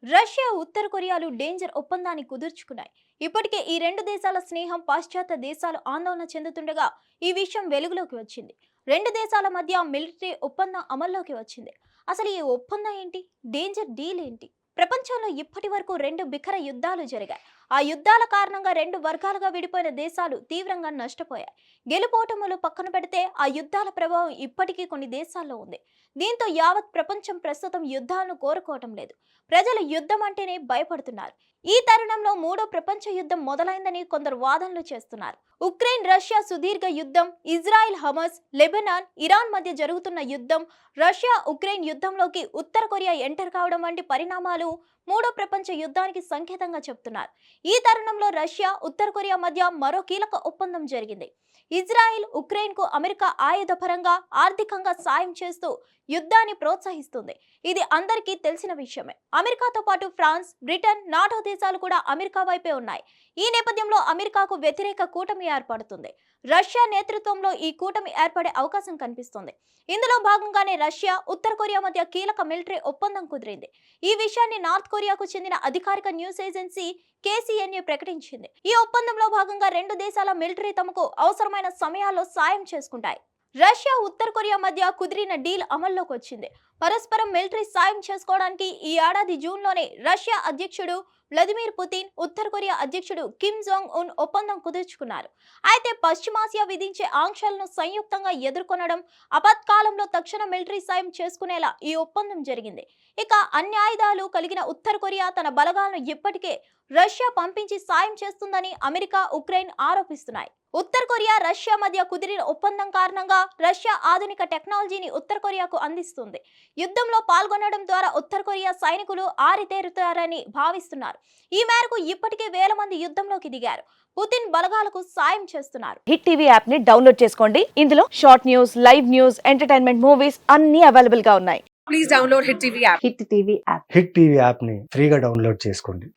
Russia ఉత్తర కొరియాలు danger ఒప్పందాన్ని కుదుర్చుకున్నాయి. ఇప్పటికే ఈ రెండు దేశాల స్నేహం పాశ్చాత్య దేశాలు ఆందోళన చెందుతుండగా ఈ విషయం వెలుగులోకి వచ్చింది. రెండు దేశాల మధ్య మిలిటరీ ఒప్పందం అమల్లోకి వచ్చింది. అసలు ఈ ఒప్పందం ఏంటి? డేంజర్ డీల్ ఏంటి? ప్రపంచంలో ఇప్పటి వరకు రెండు బిఖర యుద్ధాలు జరిగాయి. ఆ యుద్ధాల కారణంగా రెండు వర్గాలుగా విడిపోయిన దేశాలు తీవ్రంగా నష్టపోయాయి. గెలుపోటములు పక్కన పెడితే ఆ యుద్ధాల ప్రభావం ఇప్పటికీ కొన్ని దేశాల్లో ఉంది. దీంతో యావత్ ప్రపంచం ప్రస్తుతం యుద్ధాలను కోరుకోవటం లేదు. ప్రజలు యుద్ధం అంటేనే భయపడుతున్నారు. ఈ తరుణంలో మూడో ప్రపంచ యుద్ధం మొదలైందని కొందరు వాదనలు చేస్తున్నారు. ఉక్రెయిన్ రష్యా సుదీర్ఘ యుద్ధం, ఇజ్రాయెల్ హమస్, లెబనాన్, ఇరాన్ మధ్య జరుగుతున్న యుద్ధం, రష్యా ఉక్రెయిన్ యుద్ధంలోకి ఉత్తర కొరియా ఎంటర్ కావడం వంటి పరిణామాలు మూడో ప్రపంచ యుద్ధానికి సంకేతంగా చెప్తున్నారు. ఈ తరుణంలో రష్యా ఉత్తర కొరియా మధ్య మరో కీలక ఒప్పందం జరిగింది. ఇజ్రాయెల్ ఉక్రెయిన్ కు అమెరికా ఆయుధపరంగా ఆర్థికంగా సాయం చేస్తూ యుద్ధాన్ని ప్రోత్సహిస్తుంది. ఇది అందరికీ తెలిసిన విషయమే. అమెరికాతో పాటు ఫ్రాన్స్, బ్రిటన్, నాటో దేశాలు కూడా అమెరికా వైపే ఉన్నాయి. ఈ నేపథ్యంలో అమెరికాకు వ్యతిరేక కూటమి ఏర్పడుతుంది. రష్యా నేతృత్వంలో ఈ కూటమి ఏర్పడే అవకాశం కనిపిస్తుంది. ఇందులో భాగంగానే రష్యా ఉత్తర కొరియా మధ్య కీలక మిలిటరీ ఒప్పందం కుదిరింది. ఈ విషయాన్ని నార్త్ కొరియాకు చెందిన అధికారిక న్యూస్ ఏజెన్సీ KCNA ప్రకటించింది. ఈ ఒప్పందంలో భాగంగా రెండు దేశాల మిలిటరీ తమకు అవసరమైన సమయాల్లో సాయం చేసుకుంటాయి. రష్యా ఉత్తర కొరియా మధ్య కుదిరిన డీల్ అమల్లోకి వచ్చింది. పరస్పరం మిలిటరీ సాయం చేసుకోవడానికి ఈ ఏడాది జూన్లోనే రష్యా అధ్యక్షుడు వ్లాదిమిర్ పుతిన్, ఉత్తర కొరియా అధ్యక్షుడు కిమ్ జాంగ్ ఉన్ ఒప్పందం కుదుర్చుకున్నారు. అయితే పశ్చిమాసియా విధించే ఆంక్షలను సంయుక్తంగా ఎదుర్కొనడం, ఆపత్కాలంలో తక్షణ మిలిటరీ సాయం చేసుకునేలా ఈ ఒప్పందం జరిగింది. ఇక అన్ని ఆయుధాలు కలిగిన ఉత్తర కొరియా తన బలగాలను ఇప్పటికే రష్యా పంపించి సాయం చేస్తుందని అమెరికా, ఉక్రెయిన్ ఆరోపిస్తున్నాయి. ఉత్తర కొరియా రష్యా మధ్య కుదిరిన ఒప్పందం కారణంగా రష్యా ఆధునిక టెక్నాలజీని ఉత్తర కొరియాకు అందిస్తుంది. యుద్ధంలో పాల్గొనడం ద్వారా ఉత్తర కొరియా సైనికులు ఆరితేరుతారని భావిస్తున్నారు. ఈ మేరకు ఇప్పటికే వేల మంది యుద్ధంలోకి దిగారు. పుతిన్ బలగాలకు సాయం చేస్తున్నారు. హిట్ టీవీ యాప్ ని డౌన్లోడ్ చేసుకోండి. ఇందులో short news, live news, entertainment movies అన్ని అవైలబుల్ గా ఉన్నాయి. Please download Hit TV app. Hit TV app hit TV యాప్ని ఫ్రీగా డౌన్లోడ్ చేసుకోండి.